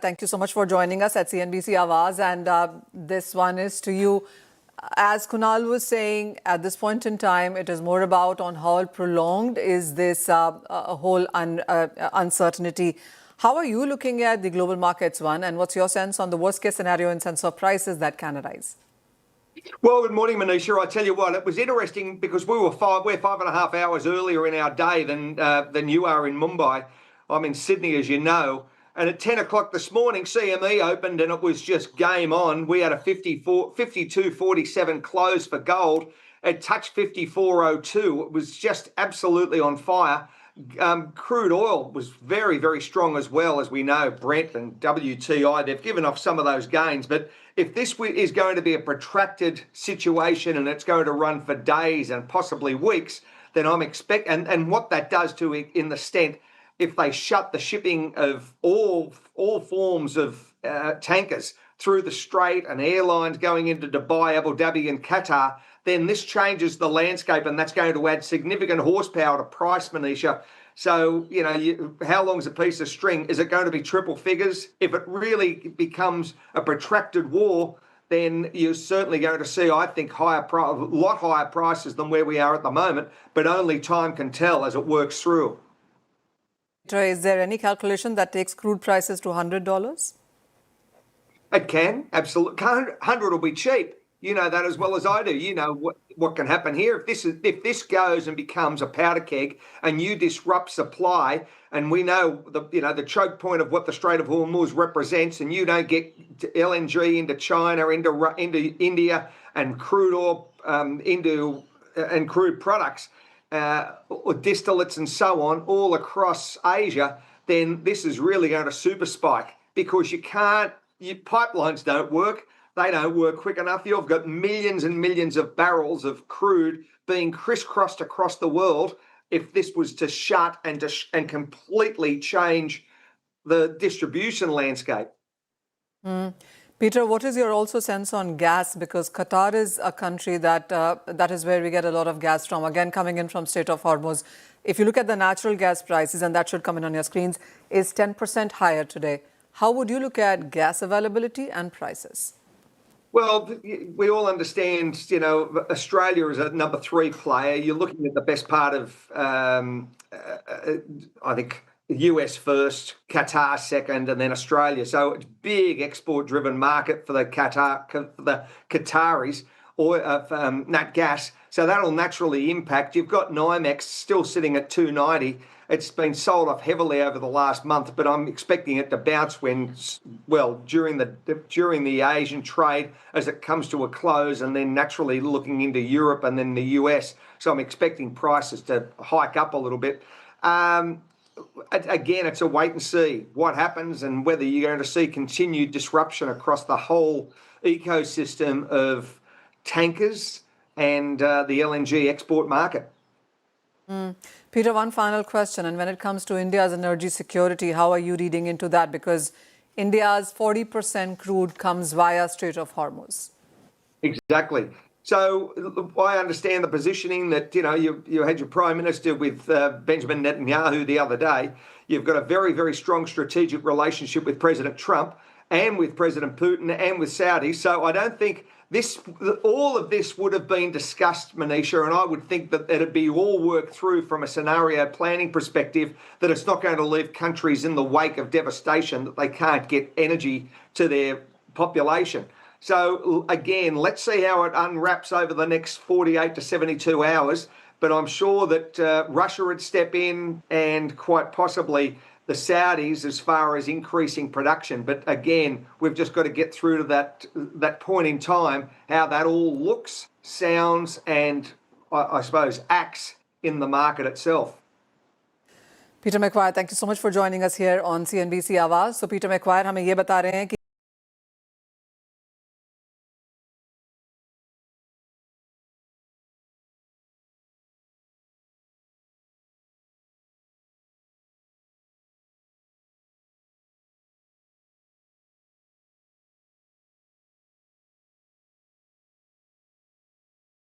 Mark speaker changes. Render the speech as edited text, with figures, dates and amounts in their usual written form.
Speaker 1: thank you so much for joining us at CNBC Awaaz. And this one is to you. As Kunal was saying, at this point in time, it is more about on how prolonged is this whole uncertainty. How are you looking at the global markets, one? And what's your sense on the worst case scenario in sense of prices that can arise?
Speaker 2: Well, good morning, Manisha. I tell you what, it was interesting because we're 5.5 hours earlier in our day than you are in Mumbai. I'm in Sydney, as you know. And at 10 o'clock this morning, CME opened and it was just game on. We had a 52.47 close for gold. It touched 54.02. It was just absolutely on fire. Crude oil was very, very strong as well, as we know. Brent and WTI, they've given off some of those gains. But if this is going to be a protracted situation and it's going to run for days and possibly weeks, then I'm expecting, and what that does to it in the stent, if they shut the shipping of all forms of tankers through the Strait and airlines going into Dubai, Abu Dhabi and Qatar, then this changes the landscape and that's going to add significant horsepower to price, Manisha. So, you know, how long's a piece of string? Is it going to be triple figures? If it really becomes a protracted war, then you're certainly going to see, I think, a lot higher prices than where we are at the moment, but only time can tell as it works through.
Speaker 1: Is there any calculation that takes crude prices to $100?
Speaker 2: It can, absolutely. 100 will be cheap. You know that as well as I do. You know what can happen here. If this goes and becomes a powder keg and you disrupt supply, and we know the choke point of what the Strait of Hormuz represents, and you don't get LNG into China, into India, and crude oil and crude products, or distillates and so on, all across Asia, then this is really going to super spike because pipelines don't work. They don't work quick enough. You've got millions and millions of barrels of crude being crisscrossed across the world. If this was to shut and completely change the distribution landscape.
Speaker 1: Peter, what is your also sense on gas? Because Qatar is a country that is where we get a lot of gas from. Again, coming in from Strait of Hormuz. If you look at the natural gas prices, and that should come in on your screens, is 10% higher today. How would you look at gas availability and prices?
Speaker 2: Well, we all understand, Australia is a number 3 player. You're looking at the best part of, I think, US first, Qatar second, and then Australia. So it's big export-driven market for the Qataris or nat gas. So that'll naturally impact. You've got NYMEX still sitting at 290. It's been sold off heavily over the last month, but I'm expecting it to bounce during the Asian trade as it comes to a close, and then naturally looking into Europe and then the US. So I'm expecting prices to hike up a little bit. Again, it's a wait and see what happens and whether you're going to see continued disruption across the whole ecosystem of tankers and the LNG export market.
Speaker 1: Peter, one final question. And when it comes to India's energy security, how are you reading into that? Because India's 40% crude comes via Strait of Hormuz.
Speaker 2: Exactly. So I understand the positioning that, you had your Prime Minister with Benjamin Netanyahu the other day. You've got a very, very strong strategic relationship with President Trump and with President Putin and with Saudi. So I don't think all of this would have been discussed, Manisha, and I would think that it'd be all worked through from a scenario planning perspective, that it's not going to leave countries in the wake of devastation, that they can't get energy to their population. So again, let's see how it unwraps over the next 48 to 72 hours. But I'm sure that Russia would step in, and quite possibly the Saudis, as far as increasing production. But again, we've just got to get through to that point in time, how that all looks, sounds, and I suppose acts in the market itself.
Speaker 1: Peter McGuire, thank you so much for joining us here on CNBC Awaaz. So Peter McGuire हमें ये बता रहे हैं कि